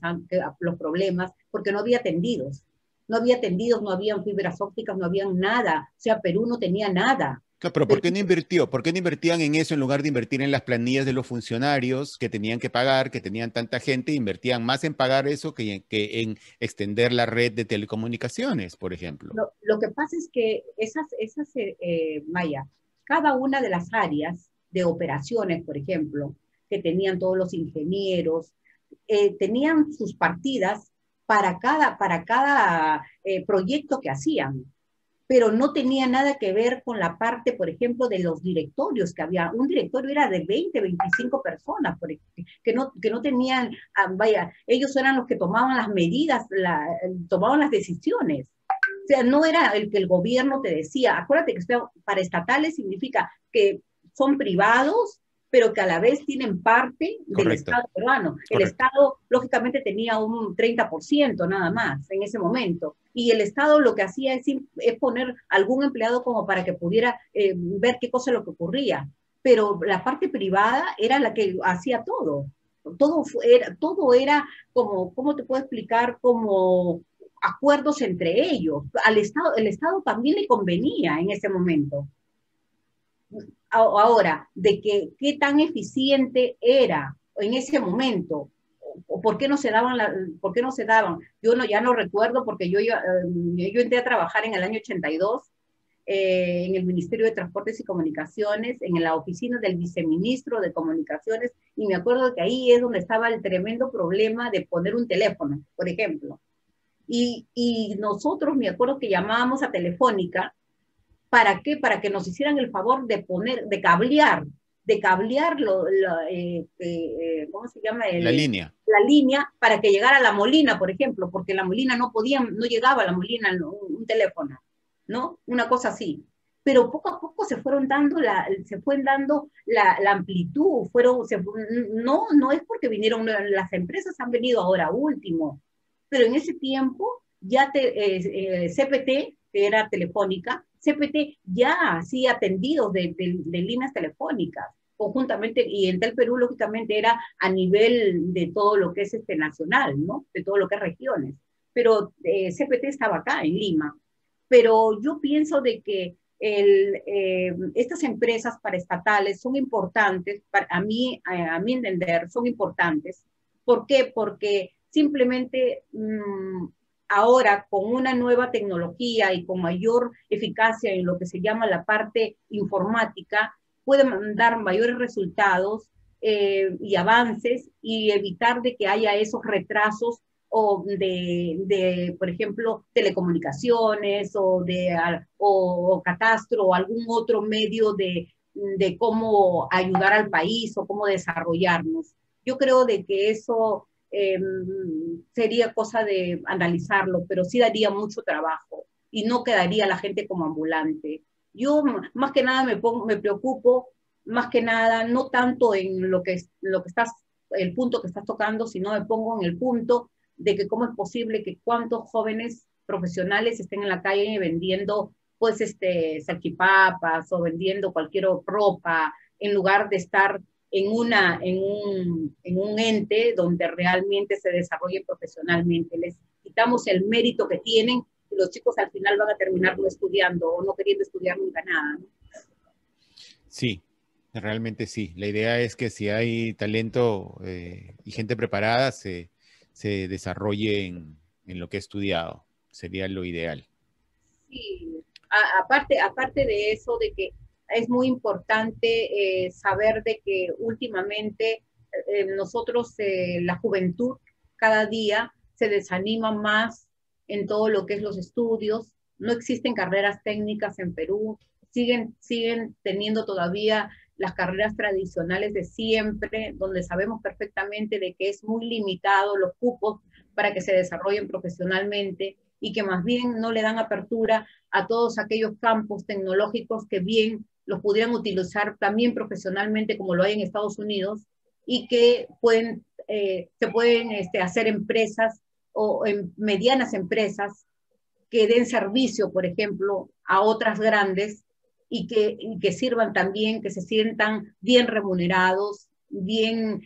los problemas, porque no había tendidos. No había tendidos, no habían fibras ópticas, no había nada. O sea, Perú no tenía nada. Claro, pero ¿por Perú qué no invirtió? ¿Por qué no invertían en eso en lugar de invertir en las planillas de los funcionarios que tenían que pagar, que tenían tanta gente? Invertían más en pagar eso que en extender la red de telecomunicaciones, por ejemplo. Lo que pasa es que Maya, cada una de las áreas de operaciones, por ejemplo, que tenían todos los ingenieros, tenían sus partidas para cada proyecto que hacían, pero no tenía nada que ver con la parte, por ejemplo, de los directorios que había. Un directorio era de 20, 25 personas, que no tenían, vaya, ellos eran los que tomaban las medidas, tomaban las decisiones. O sea, no era el que el gobierno te decía, acuérdate que para estatales significa que son privados, pero que a la vez tienen parte del Correcto, Estado peruano. El correcto. Estado, lógicamente, tenía un 30% nada más en ese momento. Y el Estado lo que hacía es poner algún empleado como para que pudiera ver qué cosa es lo que ocurría. Pero la parte privada era la que hacía todo. Todo era como, ¿cómo te puedo explicar? Como acuerdos entre ellos. El Estado también le convenía en ese momento. Ahora, de que qué tan eficiente era en ese momento, o por qué no se daban, por qué no se daban. Yo no, ya no recuerdo porque yo entré a trabajar en el año 82 en el Ministerio de Transportes y Comunicaciones, en la oficina del viceministro de Comunicaciones, y me acuerdo que ahí es donde estaba el tremendo problema de poner un teléfono, por ejemplo. Y nosotros, me acuerdo que llamábamos a Telefónica. ¿Para qué? Para que nos hicieran el favor de poner, de cablear ¿cómo se llama? La línea. La línea para que llegara a La Molina, por ejemplo, porque La Molina no llegaba a La Molina un teléfono, ¿no? Una cosa así. Pero poco a poco se fue dando la amplitud, no es porque vinieron, las empresas han venido ahora último, pero en ese tiempo ya CPT, que era Telefónica, CPT ya hacía atendidos de líneas telefónicas conjuntamente, y Entel Perú lógicamente era a nivel de todo lo que es nacional, ¿no? De todo lo que es regiones. Pero CPT estaba acá, en Lima. Pero yo pienso de que estas empresas paraestatales son importantes, a mi entender, son importantes. ¿Por qué? Porque simplemente ahora con una nueva tecnología y con mayor eficacia en lo que se llama la parte informática, pueden dar mayores resultados y avances y evitar de que haya esos retrasos por ejemplo, telecomunicaciones o catastro o algún otro medio de cómo ayudar al país o cómo desarrollarnos. Yo creo de que eso sería cosa de analizarlo, pero sí daría mucho trabajo y no quedaría la gente como ambulante. Yo más que nada me preocupo, más que nada, no tanto en el punto que estás tocando, sino me pongo en el punto de que cómo es posible que cuántos jóvenes profesionales estén en la calle vendiendo pues salchipapas o vendiendo cualquier ropa en lugar de estar en un ente donde realmente se desarrollen profesionalmente. Les quitamos el mérito que tienen y los chicos al final van a terminar no estudiando o no queriendo estudiar nunca nada, ¿no? Sí, realmente sí. La idea es que si hay talento y gente preparada, se desarrolle en lo que he estudiado. Sería lo ideal. Sí, aparte de eso, de que es muy importante saber de que últimamente nosotros, la juventud, cada día se desanima más en todo lo que es los estudios. No existen carreras técnicas en Perú, siguen teniendo todavía las carreras tradicionales de siempre, donde sabemos perfectamente de que es muy limitado los cupos para que se desarrollen profesionalmente y que más bien no le dan apertura a todos aquellos campos tecnológicos que bien los pudieran utilizar también profesionalmente como lo hay en Estados Unidos y que se pueden hacer empresas o medianas empresas que den servicio, por ejemplo, a otras grandes y que sirvan también, que se sientan bien remunerados, bien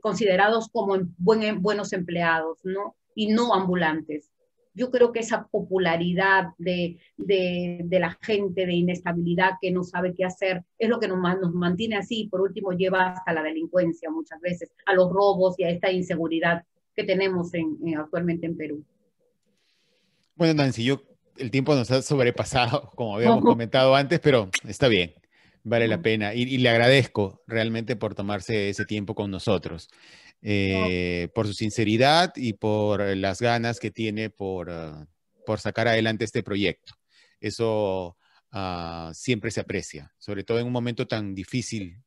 considerados como buenos empleados, ¿no? Y no ambulantes. Yo creo que esa popularidad de la gente, de inestabilidad que no sabe qué hacer, es lo que nos mantiene así y por último lleva hasta la delincuencia muchas veces, a los robos y a esta inseguridad que tenemos actualmente en Perú. Bueno, Nancy, el tiempo nos ha sobrepasado, como habíamos comentado antes, pero está bien, vale la pena. Y le agradezco realmente por tomarse ese tiempo con nosotros, por su sinceridad y por las ganas que tiene por sacar adelante este proyecto. Eso siempre se aprecia, sobre todo en un momento tan difícil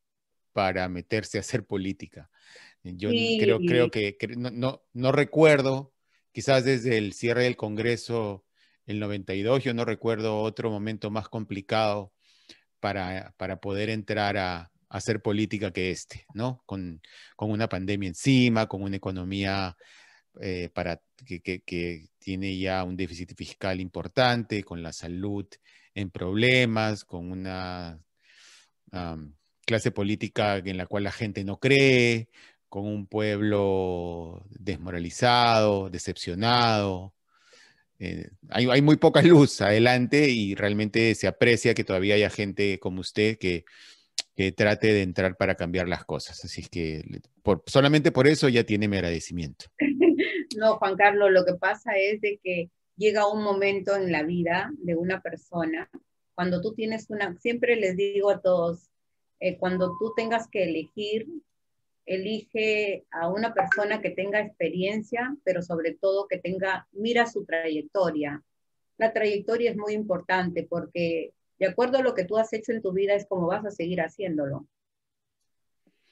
para meterse a hacer política. Yo creo Sí, que no recuerdo, quizás desde el cierre del Congreso, el 92, yo no recuerdo otro momento más complicado para poder entrar a hacer política que este, ¿no? Con una pandemia encima, con una economía que tiene ya un déficit fiscal importante, con la salud en problemas, con una clase política en la cual la gente no cree, con un pueblo desmoralizado, decepcionado. Hay muy poca luz adelante y realmente se aprecia que todavía haya gente como usted que trate de entrar para cambiar las cosas. Así es que solamente por eso ya tiene mi agradecimiento. no, Juan Carlos, lo que pasa es de que llega un momento en la vida de una persona, cuando tú tienes siempre les digo a todos, cuando tú tengas que elegir, elige a una persona que tenga experiencia, pero sobre todo que mira su trayectoria. La trayectoria es muy importante porque de acuerdo a lo que tú has hecho en tu vida es como vas a seguir haciéndolo.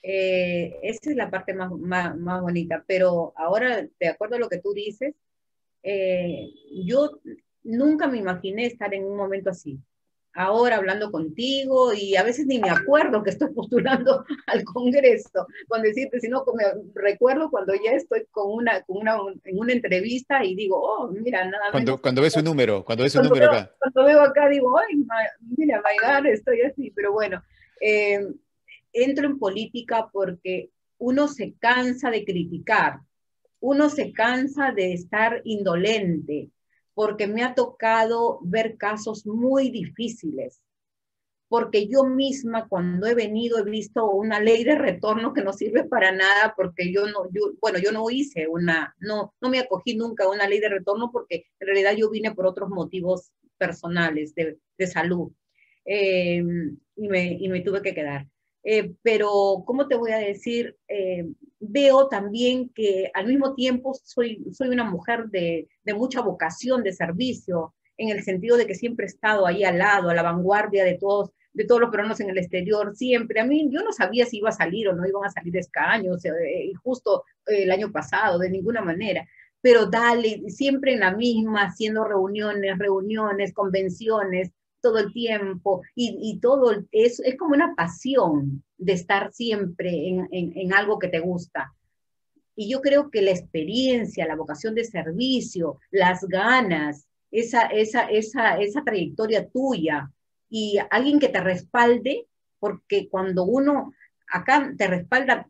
Esa es la parte más bonita, pero ahora, de acuerdo a lo que tú dices, yo nunca me imaginé estar en un momento así. Ahora hablando contigo y a veces ni me acuerdo que estoy postulando al Congreso, con decirte, sino que me recuerdo cuando ya estoy en una entrevista y digo, oh, mira, nada menos. Cuando ve su número, cuando ve su número acá. Cuando veo acá digo, ay, mira, Maigar, estoy así, pero bueno, eh, entro en política porque uno se cansa de criticar, uno se cansa de estar indolente, porque me ha tocado ver casos muy difíciles, porque yo misma cuando he venido he visto una ley de retorno que no sirve para nada, porque yo no hice no me acogí nunca a una ley de retorno porque en realidad yo vine por otros motivos personales de salud y me tuve que quedar. Pero, ¿cómo te voy a decir? Veo también que al mismo tiempo soy una mujer de mucha vocación de servicio, en el sentido de que siempre he estado ahí al lado, a la vanguardia de todos los peruanos en el exterior, siempre. A mí, yo no sabía si iba a salir o no iban a salir escaños, y justo el año pasado, de ninguna manera. Pero dale, siempre en la misma, haciendo reuniones, convenciones, todo el tiempo, y todo es como una pasión de estar siempre en algo que te gusta. Y yo creo que la experiencia, la vocación de servicio, las ganas, esa trayectoria tuya y alguien que te respalde, porque cuando acá te respalda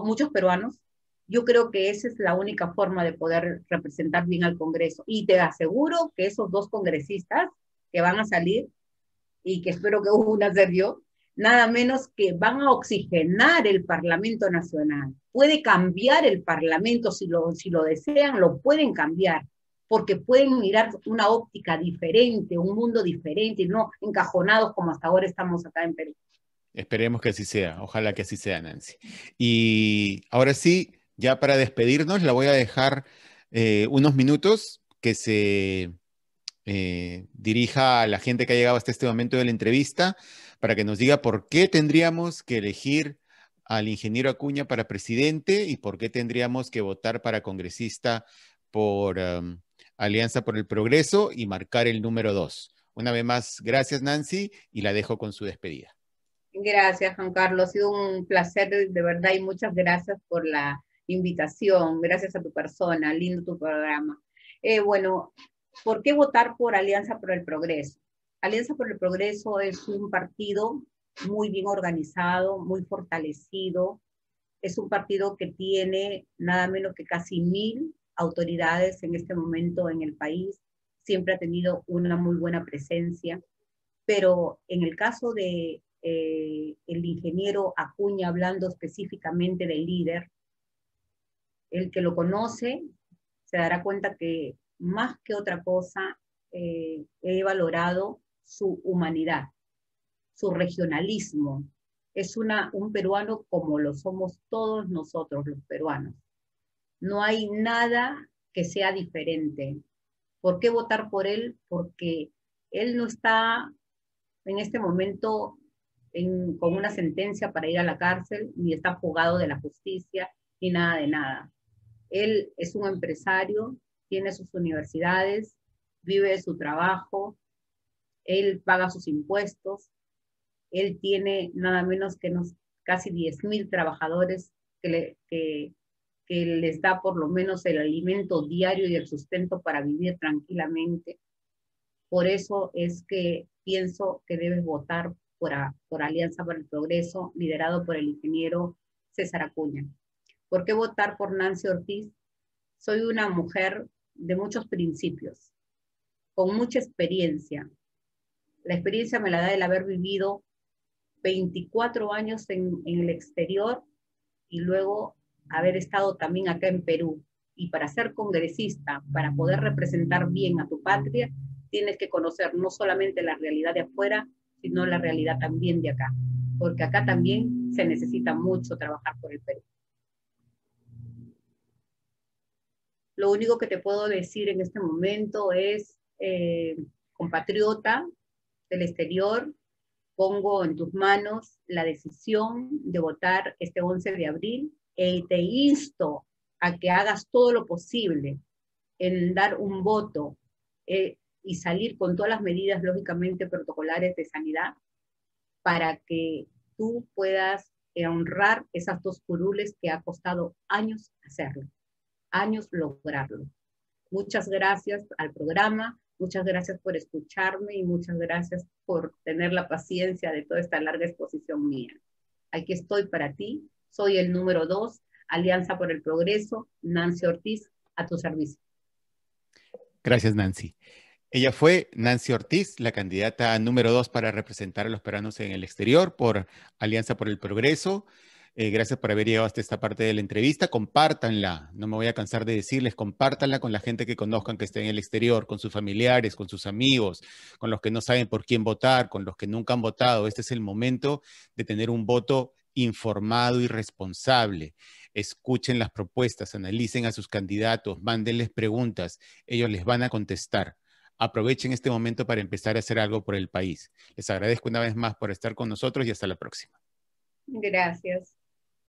muchos peruanos, yo creo que esa es la única forma de poder representar bien al Congreso. Y te aseguro que esos dos congresistas que van a salir, y que espero que una se dio, nada menos que van a oxigenar el Parlamento Nacional. Puede cambiar el Parlamento, si lo desean, lo pueden cambiar, porque pueden mirar una óptica diferente, un mundo diferente, y no encajonados como hasta ahora estamos acá en Perú. Esperemos que así sea, ojalá que así sea, Nancy. Y ahora sí, ya para despedirnos, la voy a dejar unos minutos que se dirija a la gente que ha llegado hasta este momento de la entrevista para que nos diga por qué tendríamos que elegir al ingeniero Acuña para presidente y por qué tendríamos que votar para congresista por Alianza por el Progreso y marcar el número 2. Una vez más, gracias Nancy y la dejo con su despedida. Gracias, Juan Carlos. Ha sido un placer de verdad y muchas gracias por la invitación. Gracias a tu persona. Lindo tu programa. Bueno, ¿por qué votar por Alianza por el Progreso? Alianza por el Progreso es un partido muy bien organizado, muy fortalecido. Es un partido que tiene nada menos que casi 1000 autoridades en este momento en el país. Siempre ha tenido una muy buena presencia. Pero en el caso de el ingeniero Acuña, hablando específicamente del líder, el que lo conoce se dará cuenta que más que otra cosa he valorado su humanidad, su regionalismo. Es un peruano como lo somos todos nosotros los peruanos. No hay nada que sea diferente. ¿Por qué votar por él? Porque él no está en este momento con una sentencia para ir a la cárcel, ni está jugado de la justicia, ni nada de nada. Él es un empresario, tiene sus universidades, vive de su trabajo, él paga sus impuestos, él tiene nada menos que casi 10.000 trabajadores que les da por lo menos el alimento diario y el sustento para vivir tranquilamente. Por eso es que pienso que debes votar por Alianza para el Progreso, liderado por el ingeniero César Acuña. ¿Por qué votar por Nancy Ortiz? Soy una mujer de muchos principios, con mucha experiencia. La experiencia me la da el haber vivido 24 años en el exterior y luego haber estado también acá en Perú. Y para ser congresista, para poder representar bien a tu patria, tienes que conocer no solamente la realidad de afuera, sino la realidad también de acá. Porque acá también se necesita mucho trabajar por el Perú. Lo único que te puedo decir en este momento es, compatriota del exterior, pongo en tus manos la decisión de votar este 11 de abril te insto a que hagas todo lo posible en dar un voto y salir con todas las medidas lógicamente protocolares de sanidad para que tú puedas honrar esas 2 curules que ha costado años hacerlo, años lograrlo. Muchas gracias al programa, muchas gracias por escucharme y muchas gracias por tener la paciencia de toda esta larga exposición mía. Aquí estoy para ti, soy el número 2, Alianza por el Progreso, Nancy Ortiz, a tu servicio. Gracias, Nancy. Ella fue Nancy Ortiz, la candidata número 2 para representar a los peruanos en el exterior por Alianza por el Progreso. Gracias por haber llegado hasta esta parte de la entrevista. Compártanla, no me voy a cansar de decirles, compártanla con la gente que conozcan que esté en el exterior, con sus familiares, con sus amigos, con los que no saben por quién votar, con los que nunca han votado. Este es el momento de tener un voto informado y responsable. Escuchen las propuestas, analicen a sus candidatos, mándenles preguntas, ellos les van a contestar. Aprovechen este momento para empezar a hacer algo por el país. Les agradezco una vez más por estar con nosotros y hasta la próxima. Gracias.